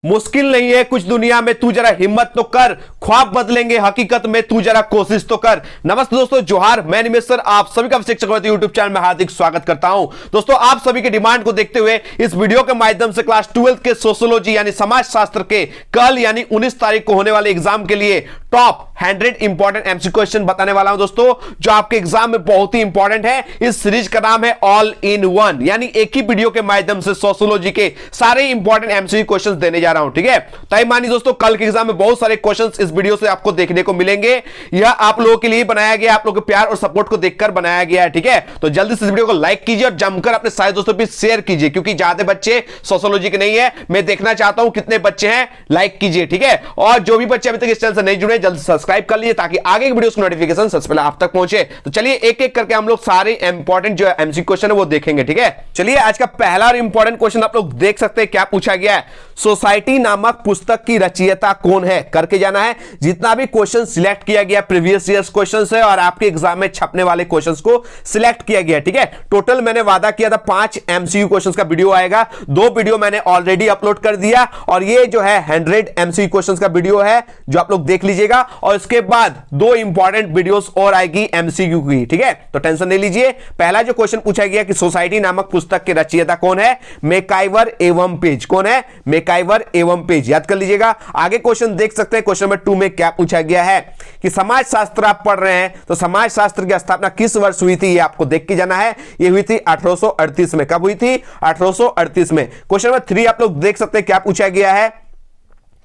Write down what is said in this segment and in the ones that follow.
मुश्किल नहीं है कुछ दुनिया में, तू जरा हिम्मत तो कर, ख्वाब बदलेंगे हकीकत में, तू जरा कोशिश तो कर। नमस्ते दोस्तों, जोहार, मैं निमेश सर आप सभी का शिक्षक यूट्यूब चैनल में हार्दिक स्वागत करता हूं। दोस्तों, आप सभी के डिमांड को देखते हुए इस वीडियो के माध्यम से क्लास 12 के सोशियोलॉजी यानी समाज शास्त्र के कल यानी 19 तारीख को होने वाले एग्जाम के लिए टॉप 100 इंपॉर्टेंट एमसीक्यू क्वेश्चन बताने वाला हूं दोस्तों, जो आपके एग्जाम में बहुत ही इंपॉर्टेंट है। इस सीरीज का नाम है ऑल इन वन, यानी एक ही वीडियो के माध्यम से सोशियोलॉजी के सारे इंपॉर्टेंट एमसीक्यू क्वेश्चन देने जा रहा हूं। ठीक है, तो मानिए दोस्तों, कल के एग्जाम में बहुत सारे क्वेश्चंस इस वीडियो से आपको देखने को मिलेंगे। यह आप लोगों के लिए बनाया गया, आप लोगों के प्यार और सपोर्ट को देखकर बनाया गया है। ठीक है, तो जल्दी से इस वीडियो को लाइक कीजिए और जमकर अपने सारे दोस्तों पे शेयर कीजिए, क्योंकि ज्यादा बच्चे सोशियोलॉजी के नहीं है। मैं देखना चाहता हूं कितने बच्चे हैं, लाइक कीजिए। ठीक है, और जो भी बच्चे अभी तक इस चैनल से नहीं जुड़े जल्दी सब्सक्राइब कर लीजिए ताकि आगे की वीडियोस की नोटिफिकेशन सबसे पहले आप तक पहुंचे। तो चलिए एक एक करके हम लोग सारे इंपॉर्टेंट जो एमसीक्यू क्वेश्चन है वो देखेंगे। ठीक है, चलिए आज का पहला और इंपॉर्टेंट क्वेश्चन आप लोग देख सकते हैं क्या पूछा गया है। सोसाइटी नामक पुस्तक की रचयिता कौन है, करके जाना है। जितना भी क्वेश्चन सिलेक्ट किया गया प्रीवियस ईयर्स क्वेश्चंस है और आपके एग्जाम में छपने वाले क्वेश्चंस को सिलेक्ट किया गया। ठीक है, टोटल मैंने वादा किया था 5 एमसीक्यू क्वेश्चंस का वीडियो आएगा, 2 वीडियो मैंने ऑलरेडी अपलोड कर दिया और ये जो है 100 एमसीक्यू क्वेश्चंस का वीडियो है जो आप लोग देख लीजिएगा। और इसके बाद 2 इंपॉर्टेंट वीडियोस और आएगी एमसीक्यू की। ठीक है, तो टेंशन नहीं लीजिए। पहला जो क्वेश्चन पूछा गया कि सोसाइटी नामक पुस्तक के रचयिता कौन है, मैकाइवर एवं पेज। कौन है? मैकाइवर एवं पेज, याद कर लीजिएगा। आगे क्वेश्चन देख सकते हैं, क्वेश्चन नंबर 2 में क्या पूछा गया है कि समाज शास्त्र आप पढ़ रहे हैं तो समाज शास्त्र की स्थापना किस वर्ष हुई थी, ये आपको देख के जाना है। ये हुई थी 1838 में। कब हुई थी? 1838 में। क्वेश्चन नंबर 3 आप लोग देख सकते हैं क्या पूछा गया है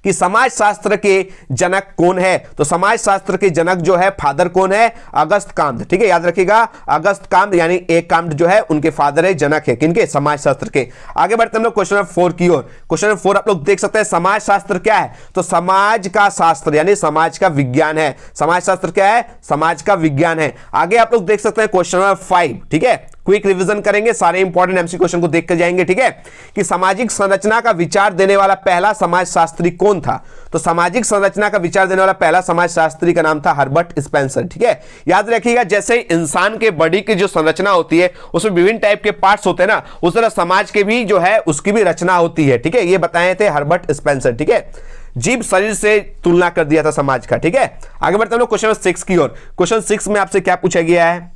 कि समाज शास्त्र के जनक कौन है। तो समाज शास्त्र के जनक जो है फादर कौन है? अगस्त काम्त। ठीक है, याद रखिएगा, अगस्त काम्त यानी एक काम्त जो है उनके फादर है, जनक है किनके? समाज शास्त्र के। आगे बढ़ते हम लोग क्वेश्चन नंबर 4 की ओर। क्वेश्चन नंबर 4 आप लोग देख सकते हैं, समाज शास्त्र क्या है? तो समाज का शास्त्र यानी समाज का विज्ञान है। समाज शास्त्र क्या है? समाज का विज्ञान है। आगे आप लोग देख सकते हैं क्वेश्चन नंबर 5। ठीक है, क्विक रिवीजन करेंगे, सारे इंपॉर्टेंट एमसीक्यू क्वेश्चन को देख कर जाएंगे। ठीक है, कि सामाजिक संरचना का विचार देने वाला पहला समाजशास्त्री कौन था? तो सामाजिक संरचना का विचार देने वाला पहला समाजशास्त्री का नाम था हर्बर्ट स्पेंसर। ठीक है, याद रखिएगा, जैसे इंसान के बॉडी की जो संरचना होती है उसमें विभिन्न टाइप के पार्ट्स होते हैं ना, उस तरह समाज के भी जो है उसकी भी रचना होती है। ठीक है, ये बताए थे हर्बर्ट स्पेंसर। ठीक है, जीव शरीर से तुलना कर दिया था समाज का। ठीक है, आगे बढ़ते हम लोग क्वेश्चन 6 की ओर। क्वेश्चन 6 में आपसे क्या पूछा गया है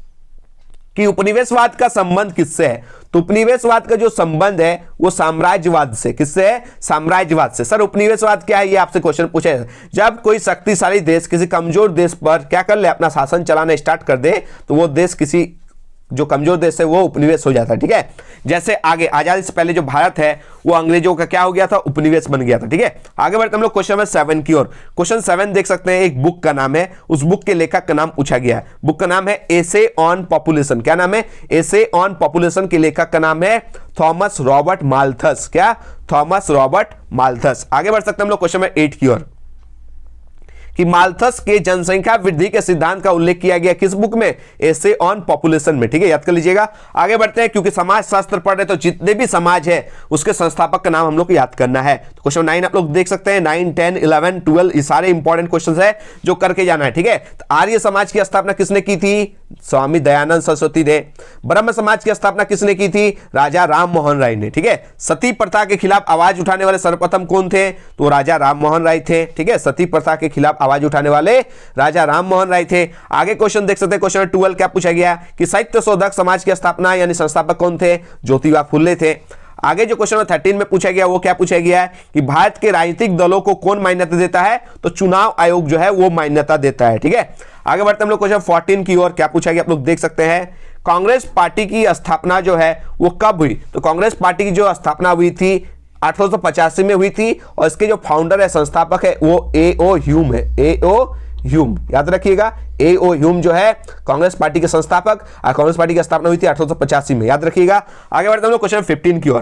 कि उपनिवेशवाद का संबंध किससे है? तो उपनिवेशवाद का जो संबंध है वो साम्राज्यवाद से। किससे है? साम्राज्यवाद से। सर उपनिवेशवाद क्या है, ये आपसे क्वेश्चन पूछा है। जब कोई शक्तिशाली देश किसी कमजोर देश पर क्या कर ले, अपना शासन चलाना स्टार्ट कर दे, तो वो देश किसी जो कमजोर देश है वो उपनिवेश हो जाता है। ठीक है, जैसे आगे आजादी से पहले जो भारत है वो अंग्रेजों का क्या हो गया था? उपनिवेश बन गया था। ठीक है, आगे बढ़ते हम लोग क्वेश्चन नंबर 7 की ओर। क्वेश्चन 7 देख सकते हैं, एक बुक का नाम है, उस बुक के लेखक का नाम पूछा गया है। बुक का नाम है एसे ऑन पॉपुलेशन। क्या नाम है? एसे ऑन पॉपुलेशन के लेखक का नाम है थॉमस रॉबर्ट माल्थस। क्या? Thomas Robert Malthus. आगे बढ़ सकते हैं हम लोग क्वेश्चन नंबर 8 की ओर कि माल्थस के जनसंख्या वृद्धि के सिद्धांत का उल्लेख किया गया किस बुक में? एसे ऑन पॉपुलेशन में। ठीक है, याद कर लीजिएगा। आगे बढ़ते हैं, क्योंकि समाज शास्त्र पढ़ रहे तो जितने भी समाज है उसके संस्थापक का नाम हम लोग को याद करना है। तो क्वेश्चन 9 आप लोग देख सकते हैं, 9, 10, 11, 12 ये सारे इंपॉर्टेंट क्वेश्चन है जो करके जाना है। ठीक है, तो आर्य समाज की स्थापना किसने की थी? स्वामी दयानंद सरस्वती ने। ब्रह्म समाज की स्थापना किसने की थी? राजा राम मोहन राय ने। ठीक है, सती प्रथा के खिलाफ आवाज उठाने वाले सर्वप्रथम कौन थे? तो राजा राम मोहन राय थे। ठीक है, सती प्रथा के खिलाफ आवाज उठाने वाले राजा राम मोहन राय थे। आगे क्वेश्चन देख सकते हैं, क्वेश्चन 12 क्या पूछा गया कि साहित्य शोधक समाज की स्थापना यानी संस्थापक कौन थे? ज्योतिबा फुले थे। आगे जो क्वेश्चन 13 में पूछा गया वो क्या पूछा गया है कि भारत के राजनीतिक दलों को कौन मान्यता देता है? तो चुनाव आयोग जो है वो मान्यता देता है। ठीक है, आगे बढ़ते हम लोग क्वेश्चन 14 की ओर। क्या पूछा गया आप लोग देख सकते हैं, कांग्रेस पार्टी की स्थापना जो है वो कब हुई? तो कांग्रेस पार्टी की जो स्थापना हुई थी 1885 में हुई थी और इसके जो फाउंडर है, संस्थापक है, वो ए.ओ. ह्यूम है। ए.ओ. ह्यूम, याद रखिएगा, ए.ओ. ह्यूम जो है कांग्रेस पार्टी के संस्थापक। कांग्रेस पार्टी की स्थापना हुई थी 1885 में, याद रखिएगा। आगे बढ़ते हम लोग क्वेश्चन 15 की ओर।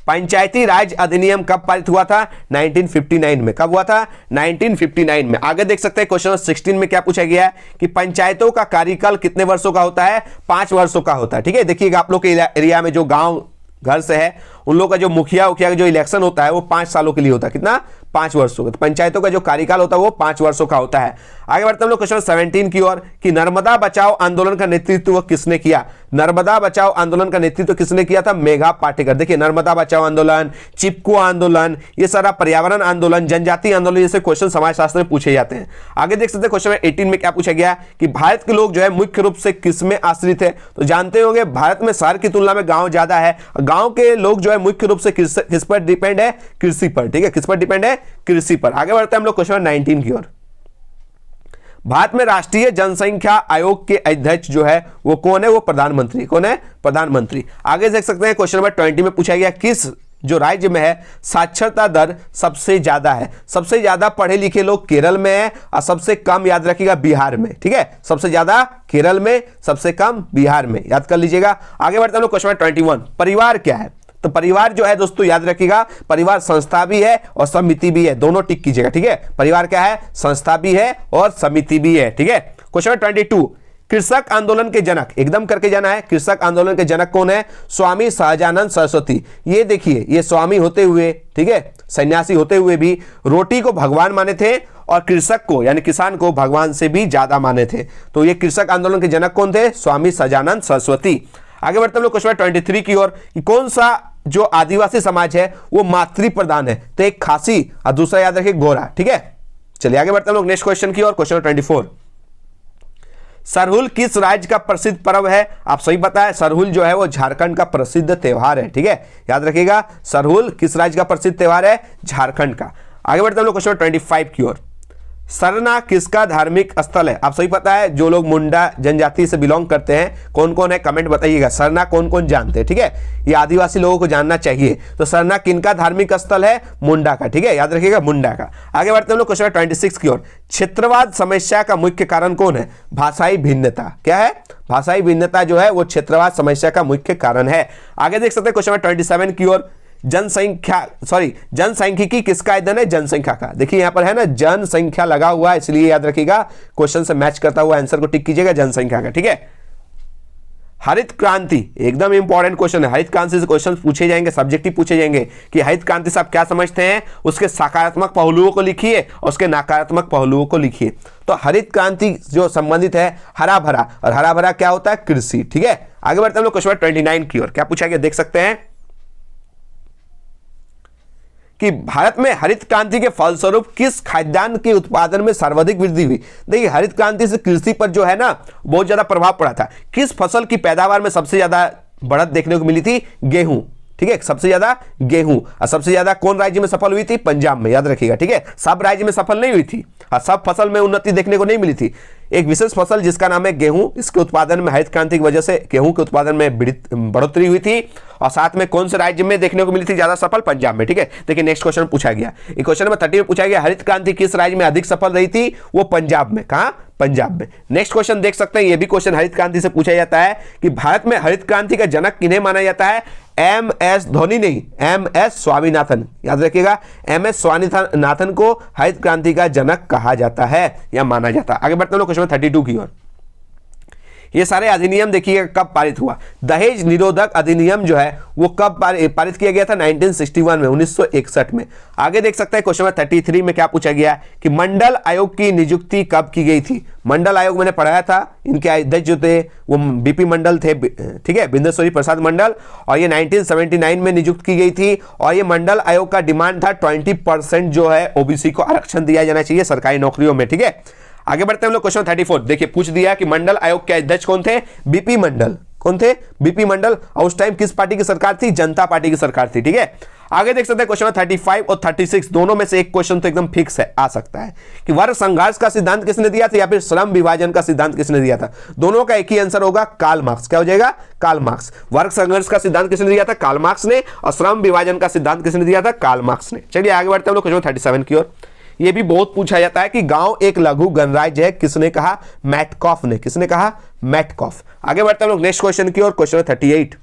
पंचायती राज अधिनियम कब पारित हुआ था? 1959 में। कब हुआ था? 1959 में। आगे देख सकते हैं क्वेश्चन 16 में क्या पूछा गया है कि पंचायतों का कार्यकाल कितने वर्षों का होता है? 5 वर्षों का होता है। ठीक है, देखिएगा आप लोग के एरिया में जो गांव घर से है उन लोग का जो मुखिया का जो इलेक्शन होता है वो 5 सालों के लिए होता है। कितना? 5 वर्षों का। तो पंचायतों का जो कार्यकाल होता है वो 5 वर्षों का होता है। आगे बढ़ते हम लोग क्वेश्चन 17 की ओर कि नर्मदा बचाओ आंदोलन का नेतृत्व किसने किया? नर्मदा बचाओ आंदोलन का नेतृत्व किसने किया था? मेघा पाटेकर। देखिए नर्मदा बचाओ आंदोलन, चिपको आंदोलन, ये सारा पर्यावरण आंदोलन, जनजाति आंदोलन, जैसे क्वेश्चन समाजशास्त्र में पूछे जाते हैं। आगे देख सकते हैं क्वेश्चन 18 में क्या पूछा गया कि भारत के लोग जो है मुख्य रूप से किस में आश्रित है? तो जानते होंगे भारत में शहर की तुलना में गांव ज्यादा है। गांव के लोग जो है मुख्य रूप से किस पर डिपेंड है? कृषि पर। ठीक है, किस पर डिपेंड है? कृषि पर। आगे बढ़ते हैं हम लोग क्वेश्चन 19 की ओर। भारत में राष्ट्रीय जनसंख्या आयोग के अध्यक्ष जो है वो कौन है? वो प्रधानमंत्री। कौन है? प्रधानमंत्री। आगे देख सकते हैं क्वेश्चन नंबर 20 में पूछा गया किस जो राज्य में है साक्षरता दर सबसे ज्यादा है? सबसे ज्यादा पढ़े लिखे लोग केरल में है और सबसे कम, याद रखिएगा, बिहार में। ठीक है, सबसे ज्यादा केरल में, सबसे कम बिहार में, याद कर लीजिएगा। आगे बढ़ते हैं लोग क्वेश्चन 21। परिवार क्या है? तो परिवार जो है दोस्तों याद रखिएगा, परिवार संस्था भी है और समिति भी है, दोनों टिक कीजिएगा। ठीक है, परिवार क्या है? संस्था भी है और समिति भी है। ठीक है, क्वेश्चन 22। कृषक आंदोलन के जनक, एकदम करके जाना है, कृषक आंदोलन के जनक कौन है? स्वामी सहजानंद सरस्वती। ये देखिए, ये स्वामी होते हुए, ठीक है, सन्यासी होते हुए भी रोटी को भगवान माने थे और कृषक को यानी किसान को भगवान से भी ज्यादा माने थे। तो ये कृषक आंदोलन के जनक कौन थे? स्वामी सहजानंद सरस्वती। आगे बढ़ते हम लोग क्वेश्चन 23 की ओर कि कौन सा जो आदिवासी समाज है वो मातृ प्रधान है? तो एक खासी और दूसरा याद रखिए गोरा। ठीक है, चलिए आगे बढ़ते हम लोग नेक्स्ट क्वेश्चन की ओर। क्वेश्चन 24। सरहुल किस राज्य का प्रसिद्ध पर्व है? आप सही पता है, सरहुल जो है वो झारखंड का प्रसिद्ध त्योहार है। ठीक है, याद रखिएगा, सरहुल किस राज्य का प्रसिद्ध त्योहार है? झारखंड का। आगे बढ़ते हम लोग क्वेश्चन 25 की ओर। सरना किसका धार्मिक स्थल है? आप सही पता है, जो लोग मुंडा जनजाति से बिलोंग करते हैं, कौन कौन है कमेंट बताइएगा। सरना कौन कौन जानते हैं? ठीक है, ये आदिवासी लोगों को जानना चाहिए। तो सरना किनका धार्मिक स्थल है? मुंडा का। ठीक है, याद रखिएगा, मुंडा का। आगे बढ़ते हम लोग क्वेश्चन 26 की ओर। क्षेत्रवाद समस्या का मुख्य कारण कौन है? भाषाई भिन्नता। क्या है? भाषाई भिन्नता जो है वो क्षेत्रवाद समस्या का मुख्य कारण है। आगे देख सकते हैं क्वेश्चन 27 की ओर। जनसांख्यिकी किसका अध्ययन है? जनसंख्या का। देखिए यहां पर है ना जनसंख्या लगा हुआ है, इसलिए याद रखिएगा क्वेश्चन से मैच करता हुआ आंसर को टिक कीजिएगा, जनसंख्या का। ठीक है, हरित क्रांति एकदम इंपॉर्टेंट क्वेश्चन है। हरित क्रांति से क्वेश्चन पूछे जाएंगे, सब्जेक्टिव पूछे जाएंगे कि हरित क्रांति से आप क्या समझते हैं, उसके सकारात्मक पहलुओं को लिखिए और उसके नकारात्मक पहलुओं को लिखिए। तो हरित क्रांति जो संबंधित है हरा भरा, और हरा भरा क्या होता है? कृषि। ठीक है, आगे बढ़ते हैं हम लोग क्वेश्चन 29 की ओर। क्या पूछा गया देख सकते हैं कि भारत में हरित क्रांति के फलस्वरूप किस खाद्यान्न के उत्पादन में सर्वाधिक वृद्धि हुई? देखिए हरित क्रांति से कृषि पर जो है ना बहुत ज्यादा प्रभाव पड़ा था। किस फसल की पैदावार में सबसे ज्यादा बढ़त देखने को मिली थी? गेहूं। ठीक है, सबसे ज्यादा गेहूं। और सबसे ज्यादा कौन राज्य में सफल हुई थी? पंजाब में, याद रखिएगा। ठीक है, सब राज्य में सफल नहीं हुई थी और सब फसल में उन्नति देखने को नहीं मिली थी। एक विशेष फसल जिसका नाम है गेहूं, इसके उत्पादन में हरित क्रांति की वजह से गेहूं के उत्पादन में बढ़ोतरी हुई थी। और साथ में कौन से राज्य में देखने को मिली थी ज्यादा सफल? पंजाब में। ठीक है, देखिए नेक्स्ट क्वेश्चन पूछा गया, क्वेश्चन नंबर 30 में पूछा गया हरित क्रांति किस राज्य में अधिक सफल रही थी? वो पंजाब में। कहां? पंजाब में। नेक्स्ट क्वेश्चन देख सकते हैं, ये भी क्वेश्चन हरित क्रांति से पूछा जाता है कि भारत में हरित क्रांति का जनक किन्हें माना जाता है? MS धोनी नहीं, MS स्वामीनाथन। याद रखिएगा, MS स्वामीनाथन को हरित क्रांति का जनक कहा जाता है या माना जाता है। आगे बढ़ते हैं क्वेश्चन 32 की ओर। ये सारे अधिनियम देखिएगा कब पारित हुआ। दहेज निरोधक अधिनियम जो है वो कब पारित किया गया था? 1961 में, 1961 में। आगे देख सकते हैं क्वेश्चन 33 में क्या पूछा गया कि मंडल आयोग की नियुक्ति कब की गई थी? मंडल आयोग मैंने पढ़ाया था, इनके अध्यक्ष जो थे वो BP मंडल थे। ठीक है, बिंदेश्वरी प्रसाद मंडल, और ये 1979 में नियुक्त की गई थी। और ये मंडल आयोग का डिमांड था 20% जो है OBC को आरक्षण दिया जाना चाहिए सरकारी नौकरियों में। ठीक है, आगे बढ़ते हैं हम लोग क्वेश्चन 34। देखिए पूछ दिया कि मंडल आयोग के अध्यक्ष कौन थे? BP मंडल। कौन थे? BP मंडल। और उस टाइम किस पार्टी की सरकार थी? जनता पार्टी की सरकार थी। ठीक है, आगे देख सकते हैं क्वेश्चन 35 और 36 दोनों में से एक क्वेश्चन तो एकदम फिक्स है, आ सकता है कि वर्ग संघर्ष का सिद्धांत किसने दिया था या फिर श्रम विभाजन का सिद्धांत किसने दिया था? दोनों का एक ही आंसर होगा, कार्ल मार्क्स। क्या हो जाएगा? Karl Marx. वर्ग संघर्ष का सिद्धांत किसने दिया था? कार्ल मार्क्स ने। और श्रम विभाजन का सिद्धांत किसने दिया था? कार्ल मार्क्स ने। चलिए आगे बढ़ते हैं हम लोग क्वेश्चन 37 की ओर। यह भी बहुत पूछा जाता है कि गांव एक लघु गणराज्य है, किसने कहा? मैटकॉफ ने। किसने कहा? मैटकॉफ। आगे बढ़ते हैं हम लोग नेक्स्ट क्वेश्चन की ओर, क्वेश्चन 38।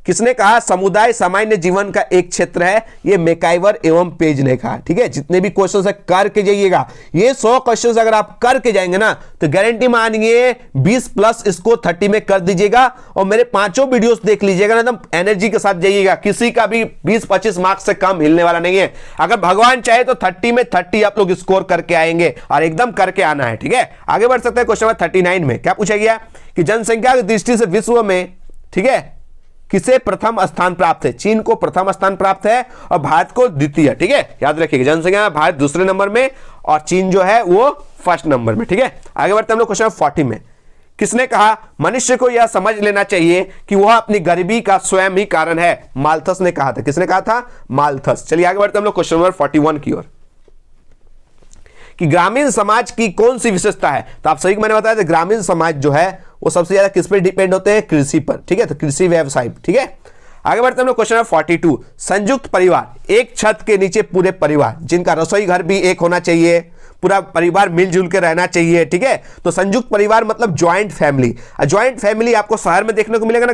किसने कहा? समुदाय सामान्य जीवन का एक क्षेत्र है, ये मैकाइवर एवं पेज ने कहा। ठीक है, जितने भी क्वेश्चन है करके जाइएगा। ये 100 क्वेश्चन अगर आप करके जाएंगे ना तो गारंटी मानिए 20 प्लस इसको 30 में कर दीजिएगा। और मेरे 5 वीडियोस देख लीजिएगा ना, एकदम एनर्जी के साथ जाइएगा। किसी का भी 20-25 मार्क्स से कम हिलने वाला नहीं है। अगर भगवान चाहे तो 30 में 30 आप लोग स्कोर करके आएंगे और एकदम करके आना है। ठीक है, आगे बढ़ सकते हैं। क्वेश्चन नंबर 39 में क्या पूछा गया कि जनसंख्या की दृष्टि से विश्व में, ठीक है, किसे प्रथम स्थान प्राप्त है? चीन को प्रथम स्थान प्राप्त है और भारत को द्वितीय। ठीक है, याद रखिएगा, जनसंख्या में भारत दूसरे नंबर में और चीन जो है वो फर्स्ट नंबर में। ठीक है, आगे बढ़ते हैं हम लोग क्वेश्चन 40 में। किसने कहा मनुष्य को यह समझ लेना चाहिए कि वह अपनी गरीबी का स्वयं ही कारण है? माल्थस ने कहा था। किसने कहा था? माल्थस। चलिए आगे बढ़ते हैं हम लोग क्वेश्चन नंबर 41 की ओर कि ग्रामीण समाज की कौन सी विशेषता है? तो आप सभी को मैंने बताया था ग्रामीण समाज जो है वो सबसे ज्यादा किस पर डिपेंड होते हैं? कृषि पर। ठीक है, तो कृषि व्यवसाय। ठीक है, आगे बढ़ते हैं हम लोग क्वेश्चन 42। संयुक्त परिवार, एक छत के नीचे पूरे परिवार, जिनका रसोई घर भी एक होना चाहिए, पूरा परिवार मिलजुल के रहना चाहिए। ठीक है, तो संयुक्त परिवार मतलब ज्वाइंट फैमिली। ज्वाइंट फैमिली आपको शहर में देखने को मिलेगा ना,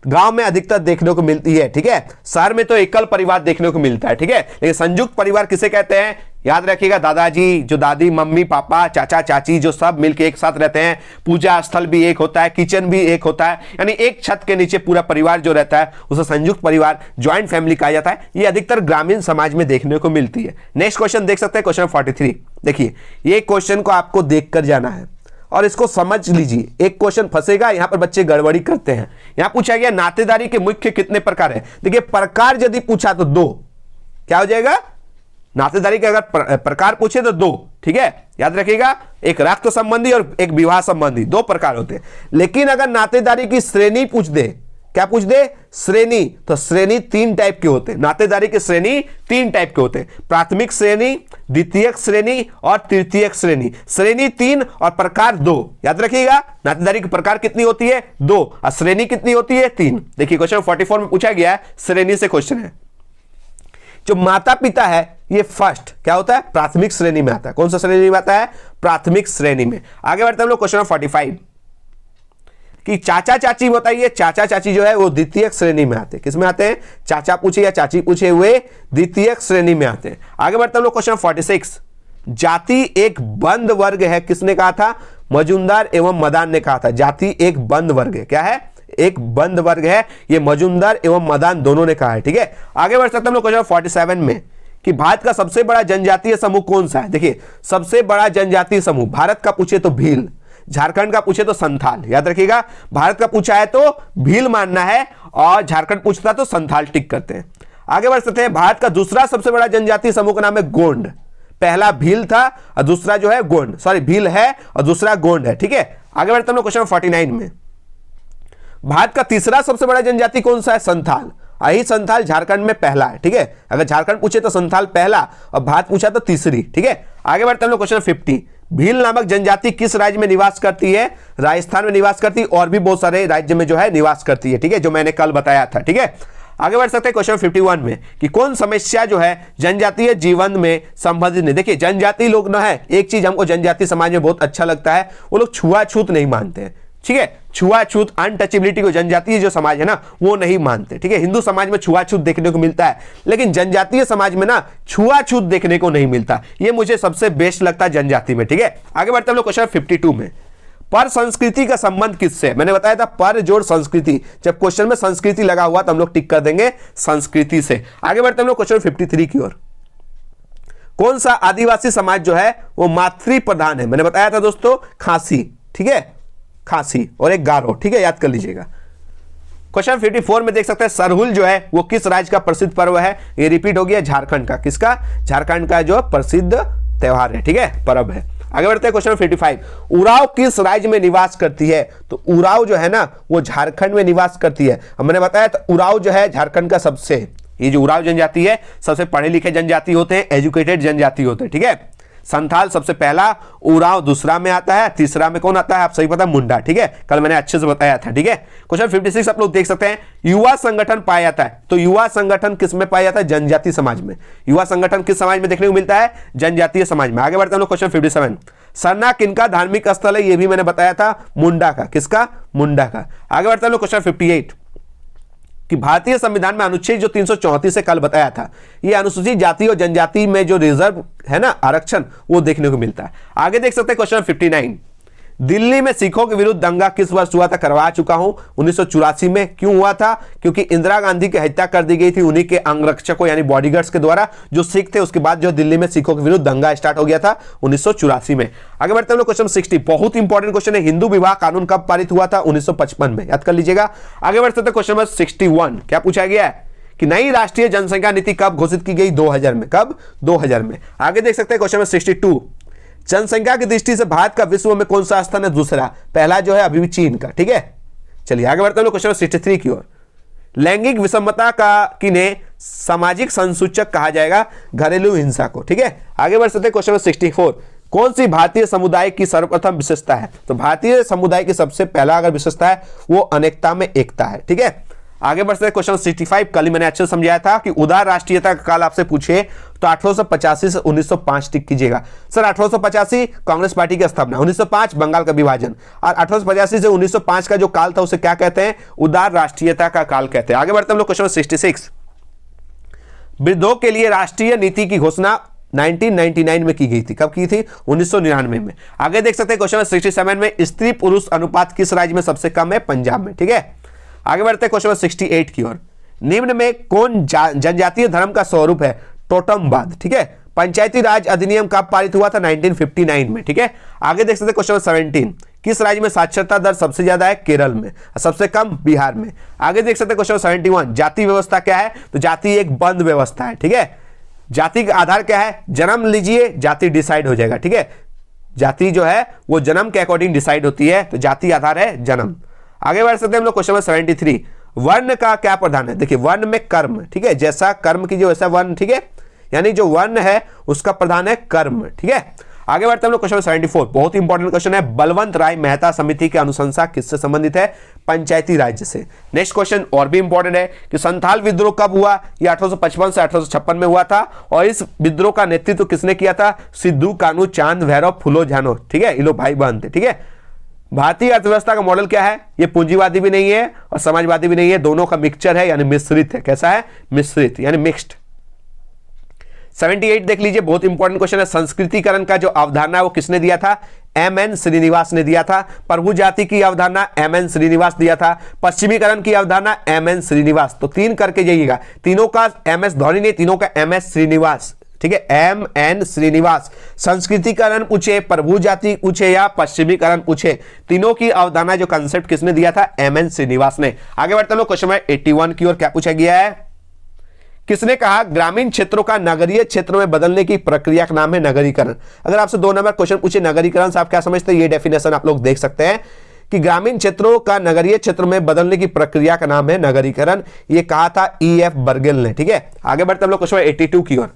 गांव में अधिकतर देखने को मिलती है। ठीक है, शहर में तो एकल परिवार देखने को मिलता है। ठीक है, लेकिन संयुक्त परिवार किसे कहते हैं? याद रखिएगा, दादाजी, जो दादी, मम्मी, पापा, चाचा, चाची जो सब मिलके एक साथ रहते हैं। पूजा स्थल भी एक होता है, किचन भी एक होता है, यानी एक छत के नीचे पूरा परिवार जो रहता है उसे संयुक्त परिवार, ज्वाइंट फैमिली कहा जाता है। ये अधिकतर ग्रामीण समाज में देखने को मिलती है। नेक्स्ट क्वेश्चन देख सकते हैं, क्वेश्चन 43। देखिए, ये क्वेश्चन को आपको देखकर जाना है और इसको समझ लीजिए। एक क्वेश्चन फंसेगा, यहां पर बच्चे गड़बड़ी करते हैं। यहां पूछा गया नातेदारी के मुख्य कितने प्रकार है? देखिए, प्रकार यदि पूछा तो 2, क्या हो जाएगा? नातेदारी के अगर प्रकार पूछे तो 2। ठीक है, याद रखिएगा, एक रक्त संबंधी और एक विवाह संबंधी, 2 प्रकार होते हैं। लेकिन अगर नातेदारी की श्रेणी पूछ दे, क्या पूछ दे? श्रेणी, तो श्रेणी 3 टाइप के होते हैं। नातेदारी की श्रेणी 3 टाइप के होते हैं, प्राथमिक श्रेणी, द्वितीयक श्रेणी और तृतीयक श्रेणी। श्रेणी 3 और प्रकार 2। याद रखिएगा, नातेदारी की प्रकार कितनी होती है? 2 और श्रेणी कितनी होती है? 3। देखिए, क्वेश्चन 44 में पूछा गया है, श्रेणी से क्वेश्चन है। जो माता पिता है ये फर्स्ट क्या होता है? प्राथमिक श्रेणी में आता है। कौन सा श्रेणी में आता है? प्राथमिक श्रेणी में। आगे बढ़ते हैं हम लोग क्वेश्चन 45 कि चाचा चाची बताइए। चाचा चाची जो है वो द्वितीयक श्रेणी में आते हैं। किस में आते हैं? चाचा पूछे या चाची पूछे हुए द्वितीयक श्रेणी में आते हैं। आगे बढ़ते हैं हम लोग क्वेश्चन 46। जाति एक बंद वर्ग है, किसने कहा था? मजूमदार एवं मदान ने कहा था। जाति एक बंद वर्ग है, क्या है? एक बंद वर्ग है, ये मजूमदार एवं मदान दोनों ने कहा है। ठीक है, आगे बढ़ सकते हैं हम लोग क्वेश्चन 47 में कि भारत का सबसे बड़ा जनजातीय समूह कौन सा है? देखिए, सबसे बड़ा जनजातीय समूह भारत का पूछे तो भील, झारखंड का पूछे तो संथाल। याद रखिएगा, भारत का पूछा है तो भील मानना है और झारखंड पूछता तो संथाल टिक करते हैं। आगे बढ़ सकते हैं। भारत का दूसरा सबसे बड़ा जनजातीय समूह का नाम है गोंड। पहला भील था और दूसरा जो है गोंड, सॉरी भील है और दूसरा गोंड है। ठीक है, आगे बढ़ते हैं हम लोग क्वेश्चन 49 में। भारत का तीसरा सबसे बड़ा जनजाति कौन सा है? संथाल। यही संथाल झारखंड में पहला है। ठीक है, अगर झारखंड पूछे तो संथाल पहला और भारत पूछा तो तीसरी। ठीक है, आगे बढ़ते हैं हम लोग क्वेश्चन 50। भील नामक जनजाति किस राज्य में निवास करती है? राजस्थान में निवास करती है और भी बहुत सारे राज्य में जो है निवास करती है। ठीक है, जो मैंने कल बताया था। ठीक है, आगे बढ़ सकते हैं क्वेश्चन 51 में कि कौन समस्या जो है जनजातीय जीवन में संबंधित नहीं। देखिए, जनजाति लोग ना है, एक चीज हमको जनजाति समाज में बहुत अच्छा लगता है, वो लोग छुआछूत नहीं मानते हैं। ठीक है, छुआछूत अनटचेबिलिटी को जनजातीय जो समाज है ना वो नहीं मानते। ठीक है, हिंदू समाज में छुआछूत देखने को मिलता है, लेकिन जनजातीय समाज में ना छुआछूत देखने को नहीं मिलता। ये मुझे सबसे बेस्ट लगता है जनजाति में। ठीक है, आगे बढ़ते हम लोग क्वेश्चन 52 में। पर संस्कृति का संबंध किससे? मैंने बताया था पर जोड़ संस्कृति, जब क्वेश्चन में संस्कृति लगा हुआ तो हम लोग टिक कर देंगे संस्कृति से। आगे बढ़ते हम लोग क्वेश्चन 53 की ओर। कौन सा आदिवासी समाज जो है वो मातृ प्रधान है? मैंने बताया था दोस्तों, खासी। ठीक है, खासी और एक गारो। ठीक है, याद कर लीजिएगा। क्वेश्चन 54 में देख सकते हैं सरहुल जो है वो किस राज्य का प्रसिद्ध पर्व है? ये रिपीट हो गया, झारखंड का। किसका? झारखंड का जो प्रसिद्ध त्योहार है। ठीक है, पर्व है। आगे बढ़ते हैं क्वेश्चन 55। उराव किस राज्य में निवास करती है? तो उराव जो है ना वो झारखंड में निवास करती है। मैंने बताया था उराव जो है झारखंड का सबसे, ये जो उराव जनजाति है सबसे पढ़े लिखे जनजाति होते हैं, एजुकेटेड जनजाति होते हैं। ठीक है, संथाल सबसे पहला, उराव दूसरा में आता है, तीसरा में कौन आता है? आप सही पता, मुंडा। ठीक है, कल मैंने अच्छे से बताया था। ठीक है, क्वेश्चन 56 आप लोग देख सकते हैं। युवा संगठन पाया जाता है, तो युवा संगठन किस में पाया जाता है? जनजातीय समाज में। युवा संगठन किस समाज में देखने को मिलता है? जनजातीय समाज में। आगे बढ़ते हैं हम लोग क्वेश्चन 57। सरना किनका धार्मिक स्थल है? ये भी मैंने बताया था, मुंडा का। किसका? मुंडा का। आगे बढ़ते हैं हम लोग क्वेश्चन 58। कि भारतीय संविधान में अनुच्छेद जो 334 से कल बताया था, ये अनुसूचित जाति और जनजाति में जो रिजर्व है ना आरक्षण, वो देखने को मिलता है। आगे देख सकते हैं क्वेश्चन 59, दिल्ली में सिखों के विरुद्ध दंगा किस वर्ष हुआ था? करवा चुका हूं, 1984 में। क्यों हुआ था? क्योंकि इंदिरा गांधी की हत्या कर दी गई थी उन्हीं के अंगरक्षकों यानी बॉडीगार्ड्स के द्वारा, जो सिख थे। उसके बाद जो दिल्ली में सिखों के विरुद्ध दंगा स्टार्ट हो गया था 1984 में। आगे बढ़ते हैं लोग क्वेश्चन 60, बहुत इंपॉर्टेंट क्वेश्चन है। हिंदू विवाह कानून कब पारित हुआ था? 1955 में, याद कर लीजिएगा। आगे बढ़ते हैं क्वेश्चन नंबर 61, क्या पूछा गया है कि नई राष्ट्रीय जनसंख्या नीति कब घोषित की गई? 2000 में। कब? 2000 में। आगे देख सकते हैं क्वेश्चन नंबर 62, जनसंख्या की दृष्टि से भारत का विश्व में कौन सा स्थान है? दूसरा। पहला जो है अभी भी चीन का, ठीक है। चलिए आगे बढ़ते हैं क्वेश्चन 63 की ओर। लैंगिक विषमता का किन्हें सामाजिक संसूचक कहा जाएगा? घरेलू हिंसा को, ठीक है। आगे बढ़ सकते हैं क्वेश्चन 64, कौन सी भारतीय समुदाय की सर्वप्रथम विशेषता है? तो भारतीय समुदाय की सबसे पहला अगर विशेषता है वो अनेकता में एकता है, ठीक है। आगे बढ़ते हैं क्वेश्चन 65, कल ही मैंने अच्छे समझाया था कि उदार राष्ट्रीयता का काल आपसे पूछे तो 1885 से 1905 टिक कीजिएगा। सर 1885 कांग्रेस पार्टी की स्थापना, 1905 बंगाल का विभाजन, और 1885 से 1905 का जो काल था उसे क्या कहते हैं? उदार राष्ट्रीयता का काल कहते हैं। आगे बढ़ते हैं हम लोग क्वेश्चन 66, वृद्धों के लिए राष्ट्रीय नीति की घोषणा 1999 में की गई थी। कब की थी? 1999 में। आगे देख सकते हैं क्वेश्चन 67 में, स्त्री पुरुष अनुपात किस राज्य में सबसे कम है? पंजाब में, ठीक है। आगे बढ़ते हैं क्वेश्चन 68 की ओर। निम्न में कौन जनजातीय धर्म का स्वरूप है? टोटमवाद, ठीक है। पंचायती राज अधिनियम कब पारित हुआ था? 1959 में, ठीक है। आगे देख सकते हैं क्वेश्चन 17, किस राज्य में साक्षरता दर सबसे ज्यादा है? केरल में। सबसे कम? बिहार में। आगे देख सकते हैं क्वेश्चन 71, जाति व्यवस्था क्या है? तो जाति एक बंद व्यवस्था है, ठीक है। जाति का आधार क्या है? जन्म लीजिए, जाति डिसाइड हो जाएगा, ठीक है। जाति जो है वो जन्म के अकॉर्डिंग डिसाइड होती है, तो जाति आधार है जन्म। आगे बढ़ सकते हैं हम लोग क्वेश्चन 73, वर्ण का क्या प्रधान है? देखिए वर्ण में कर्म, ठीक है। जैसा कर्म कीजिए वैसा वर्ण, ठीक है। यानी जो वर्ण है उसका प्रधान है कर्म, ठीक है। आगे बढ़ते हैं हम लोग क्वेश्चन 74, बहुत इंपॉर्टेंट क्वेश्चन है। बलवंत राय मेहता समिति की अनुशंसा किससे संबंधित है? पंचायती राज्य से। नेक्स्ट क्वेश्चन और भी इंपॉर्टेंट है कि संथाल विद्रोह कब हुआ? ये 1855 से 1856 में हुआ था, और इस विद्रोह का नेतृत्व किसने किया था? सिद्धू कानू चांद भैरव फुलो झानो, ठीक है। ये लोग भाई बहन थे, ठीक है। भारतीय अर्थव्यवस्था का मॉडल क्या है? ये पूंजीवादी भी नहीं है और समाजवादी भी नहीं है, दोनों का मिक्सचर है यानी मिश्रित है। कैसा है? मिश्रित यानी मिक्स्ड। 78 देख लीजिए, बहुत इंपॉर्टेंट क्वेश्चन है। संस्कृतिकरण का जो अवधारणा है वो किसने दिया था? एम.एन. श्रीनिवास ने दिया था। प्रभु जाति की अवधारणा एम.एन. श्रीनिवास दिया था। पश्चिमीकरण की अवधारणा एम.एन. श्रीनिवास। तो 3 करके जाइएगा, तीनों का एम.एस. धोनी नहीं, तीनों का एम.एस. श्रीनिवास, ठीक है। एम.एन. श्रीनिवास। संस्कृतिकरण पूछे, प्रभु जाति पूछे या पश्चिमीकरण पूछे, तीनों की अवधारणा जो कंसेप्ट किसने दिया था? एम.एन. श्रीनिवास ने। आगे बढ़ते हैं क्वेश्चन 81 की ओर। क्या पूछा गया है? किसने कहा ग्रामीण क्षेत्रों का नगरीय क्षेत्रों में बदलने की प्रक्रिया का नाम है नगरीकरण? अगर आपसे 2 नंबर क्वेश्चन पूछे नगरीकरण से आप क्या समझते हैं? ये डेफिनेशन आप लोग देख सकते हैं कि ग्रामीण क्षेत्रों का नगरीय क्षेत्र में बदलने की प्रक्रिया का नाम है नगरीकरण। ये कहा था E.F. बर्गेल ने, ठीक है। आगे बढ़ते हम लोग क्वेश्चन 82 की ओर।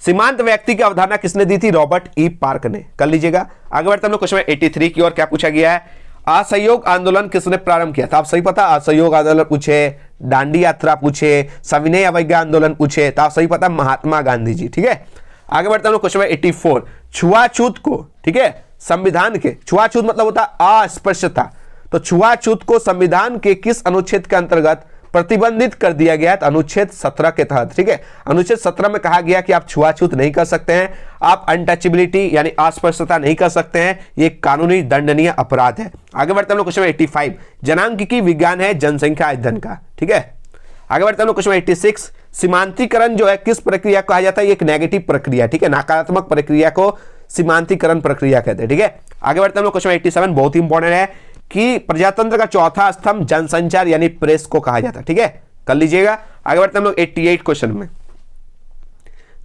सीमांत व्यक्ति की अवधारणा किसने दी थी? रॉबर्ट ई पार्क ने। कर लीजिएगा। आगे बढ़ते हम लोग क्वेश्चन 83 की ओर। क्या पूछा गया है? असहयोग आंदोलन किसने प्रारंभ किया था? आप सही पता, असहयोग आंदोलन पूछे, दांडी यात्रा पूछे, सविनय अवज्ञा आंदोलन पूछे, तो आप सही पता महात्मा गांधी जी, ठीक है। आगे बढ़ते हैं क्वेश्चन 84, छुआछूत को, ठीक है, संविधान के, छुआछूत मतलब होता है अस्पृश्यता, तो छुआछूत को संविधान के किस अनुच्छेद के अंतर्गत प्रतिबंधित कर दिया गया? अनुच्छेद 17 के तहत, ठीक है। अनुच्छेद 17 में कहा गया कि आप छुआछूत नहीं कर सकते हैं, आप अनटचेबिलिटी यानी अस्पृश्यता नहीं कर सकते हैं, ये कानूनी दंडनीय अपराध है। आगे बढ़ते हैं लोग क्वेश्चन 85, जनांकिकी विज्ञान है जनसंख्या अध्ययन का, ठीक है। आगे बढ़ते हैं लोग क्वेश्चन 86, सीमांतीकरण जो है किस प्रक्रिया को कहा जाता है? एक नेगेटिव प्रक्रिया, ठीक है, नकारात्मक प्रक्रिया को सीमांतीकरण प्रक्रिया कहते हैं, ठीक है। आगे बढ़ते हैं लोग क्वेश्चन 87, बहुत इंपॉर्टेंट है कि प्रजातंत्र का चौथा स्तंभ जनसंचार यानी प्रेस को कहा जाता है, ठीक है, कर लीजिएगा। आगे बढ़ते हैं हम लोग 88 क्वेश्चन में।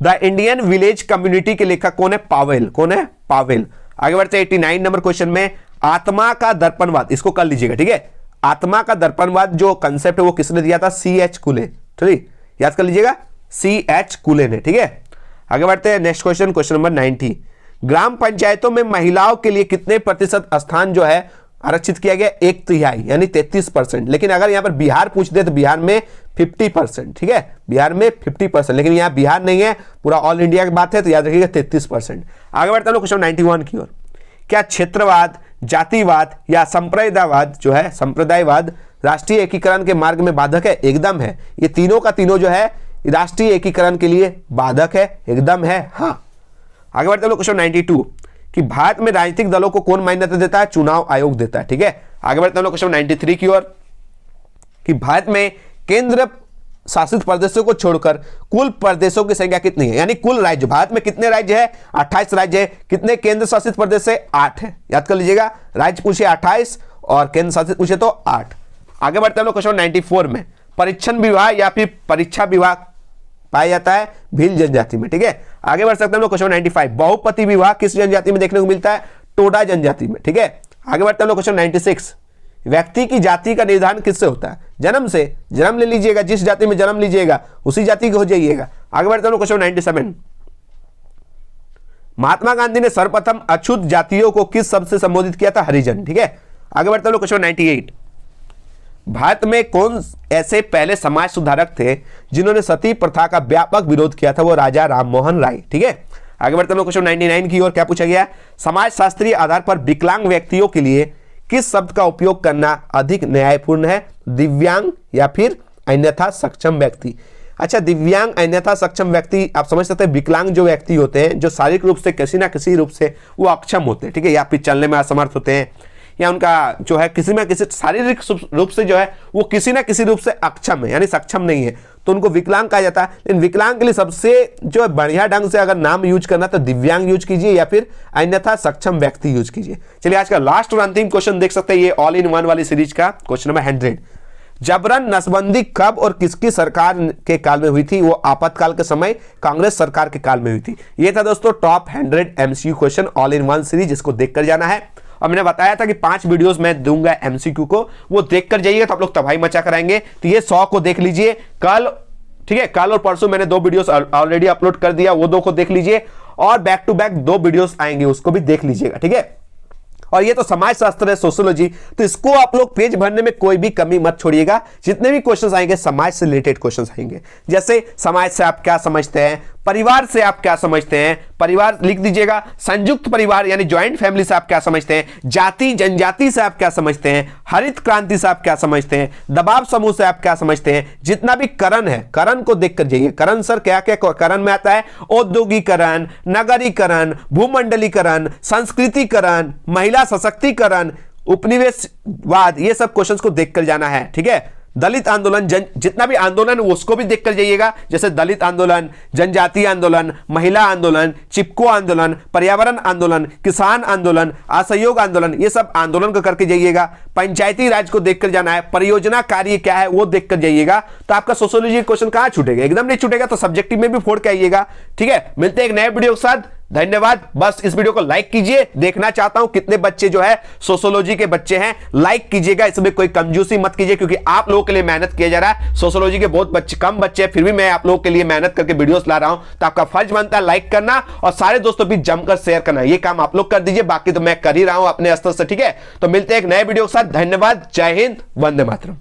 द इंडियन विलेज कम्युनिटी के लेखक कौन है? पावेल। कौन है? पावेल। आगे बढ़ते हैं 89 नंबर क्वेश्चन में। आत्मा का दर्पणवाद, इसको कर लीजिएगा, ठीक है। आत्मा का दर्पणवाद जो कंसेप्ट है वो किसने दिया था? C.H. कुले, ठीक, याद कर लीजिएगा, C.H. कुले ने, ठीक है। आगे बढ़ते हैं नेक्स्ट क्वेश्चन, क्वेश्चन नंबर 90, ग्राम पंचायतों में महिलाओं के लिए कितने प्रतिशत स्थान जो है आरक्षित किया गया? 1/3 यानी 33%। लेकिन अगर यहां पर बिहार पूछ दे तो बिहार में 50%, ठीक है, बिहार में 50%, लेकिन यहां बिहार नहीं है, पूरा ऑल इंडिया की बात है, तो याद रखिएगा 33%। आगे बढ़ते हैं क्वेश्चन 91 की ओर। क्या क्षेत्रवाद, जातिवाद या संप्रदायवाद जो है, संप्रदायवाद राष्ट्रीय एकीकरण के मार्ग में बाधक है? एकदम है। ये तीनों का तीनों जो है राष्ट्रीय एकीकरण के लिए बाधक है, एकदम है। हाँ, आगे बढ़ते हैं लोग क्वेश्चन 92 कि भारत में राजनीतिक दलों को कौन मान्यता देता है? चुनाव आयोग देता है। ठीक है, आगे बढ़ते हैं लोग क्वेश्चन 93 की ओर कि भारत में केंद्र शासित प्रदेशों को छोड़कर कुल प्रदेशों की संख्या कितनी है? यानी कुल राज्य, भारत में कितने राज्य है? 28 राज्य है। कितने केंद्र शासित प्रदेश है? 8 है। याद कर लीजिएगा, राज्य पूछे 28 और केंद्र शासित पूछे तो 8। आगे बढ़ते हैं लोग क्वेश्चन 94 में, परीक्षण विभाग या फिर परीक्षा विभाग पाया जाता है भील जनजाति में। ठीक है, आगे बढ़ सकते हैं लोग क्वेश्चन 95, बहुपति विभाग किस जनजाति में देखने को मिलता है? टोडा जनजाति में। ठीक है, आगे बढ़ते हैं लोग क्वेश्चन 96, व्यक्ति की जाति का निर्धारण किससे होता है? जन्म से। जन्म ले लीजिएगा, जिस जाति में जन्म लीजिएगा उसी जाति के हो जाइएगा। आगे बढ़ते हैं लोग क्वेश्चन 97, महात्मा गांधी ने सर्वप्रथम अछूत जातियों को किस शब्द से संबोधित किया था? हरिजन। ठीक है, आगे बढ़ते हैं लोग क्वेश्चन 98, भारत में कौन ऐसे पहले समाज सुधारक थे जिन्होंने सती प्रथा का व्यापक विरोध किया था? वो राजा राममोहन राय। ठीक है, आगे बढ़ते हैं लोग क्वेश्चन 99 की ओर। क्या पूछा गया? समाज शास्त्रीय आधार पर विकलांग व्यक्तियों के लिए किस शब्द का उपयोग करना अधिक न्यायपूर्ण है? दिव्यांग या फिर अन्यथा सक्षम व्यक्ति। अच्छा, दिव्यांग अन्यथा सक्षम व्यक्ति आप समझ सकते हैं, विकलांग जो व्यक्ति होते हैं जो शारीरिक रूप से किसी ना किसी रूप से वो अक्षम होते हैं। ठीक है, या फिर चलने में असमर्थ होते हैं, या उनका जो है किसी ना किसी शारीरिक रूप से जो है वो किसी ना किसी रूप से अक्षम है, यानी सक्षम नहीं है, तो उनको विकलांग कहा जाता है। लेकिन विकलांग के लिए सबसे जो बढ़िया ढंग से अगर नाम यूज करना तो दिव्यांग यूज कीजिए या फिर अन्यथा सक्षम व्यक्ति यूज कीजिए। चलिए आज का लास्ट और अंतिम क्वेश्चन देख सकते हैं, ये ऑल इन वन वाली सीरीज का क्वेश्चन नंबर 100, जबरन नसबंदी कब और किसकी सरकार के काल में हुई थी? वो आपातकाल के समय कांग्रेस सरकार के काल में हुई थी। ये था दोस्तों top 100 MCQ question all in one series, जिसको देखकर जाना है। और मैंने बताया था कि 5 वीडियोस मैं दूंगा MCQ को, वो देखकर जाइएगा तो आप लोग तबाही मचा कराएंगे। तो ये 100 को देख लीजिए कल। ठीक है, कल और परसों मैंने 2 वीडियोस ऑलरेडी अपलोड कर दिया, वो 2 को देख लीजिए, और बैक टू बैक 2 वीडियोस आएंगे, उसको भी देख लीजिएगा। ठीक है, और ये तो समाज शास्त्र है, सोशियोलॉजी, तो इसको आप लोग पेज भरने में कोई भी कमी मत छोड़िएगा। जितने भी क्वेश्चंस आएंगे समाज से रिलेटेड क्वेश्चंस आएंगे, जैसे समाज से आप क्या समझते हैं, परिवार से आप क्या समझते हैं, परिवार लिख दीजिएगा, संयुक्त परिवार यानी ज्वाइंट फैमिली से आप क्या समझते हैं, जाति जनजाति से आप क्या समझते हैं, हरित क्रांति से आप क्या समझते हैं, दबाव समूह से आप क्या समझते हैं, जितना भी करण है करण को देख कर जाइए। करण सर क्या क्या करण में आता है? औद्योगिकरण, नगरीकरण, भूमंडलीकरण, संस्कृतिकरण, महिला सशक्तिकरण, उपनिवेशवाद, ये सब क्वेश्चंस को देखकर जाना है। ठीक है, दलित आंदोलन, जितना भी आंदोलन उसको भी देखकर जाइएगा, जैसे दलित आंदोलन, जनजातीय आंदोलन, महिला आंदोलन, चिपको आंदोलन, पर्यावरण आंदोलन, किसान आंदोलन, असहयोग आंदोलन, ये सब आंदोलन को करके जाइएगा। पंचायती राज को देखकर जाना है, परियोजना कार्य क्या है वो देखकर जाइएगा। तो आपका सोशियोलॉजी क्वेश्चन कहां छूटेगा? एकदम नहीं छूटेगा, तो सब्जेक्टिव में भी फोड़ के आइएगा। ठीक है, मिलते हैं एक नए वीडियो के साथ, धन्यवाद। बस इस वीडियो को लाइक कीजिए, देखना चाहता हूं कितने बच्चे जो है सोशियोलॉजी के बच्चे हैं, लाइक कीजिएगा, इसमें कोई कंजूसी मत कीजिए, क्योंकि आप लोगों के लिए मेहनत किया जा रहा है। सोशियोलॉजी के बहुत बच्चे कम बच्चे हैं, फिर भी मैं आप लोगों के लिए मेहनत करके वीडियोस ला रहा हूं, तो आपका फर्ज बनता है लाइक करना और सारे दोस्तों भी जमकर शेयर करना। ये काम आप लोग कर दीजिए, बाकी तो मैं कर ही रहा हूं अपने स्तर से। ठीक है, तो मिलते हैं एक नए वीडियो के साथ, धन्यवाद, जय हिंद, वंदे मातरम।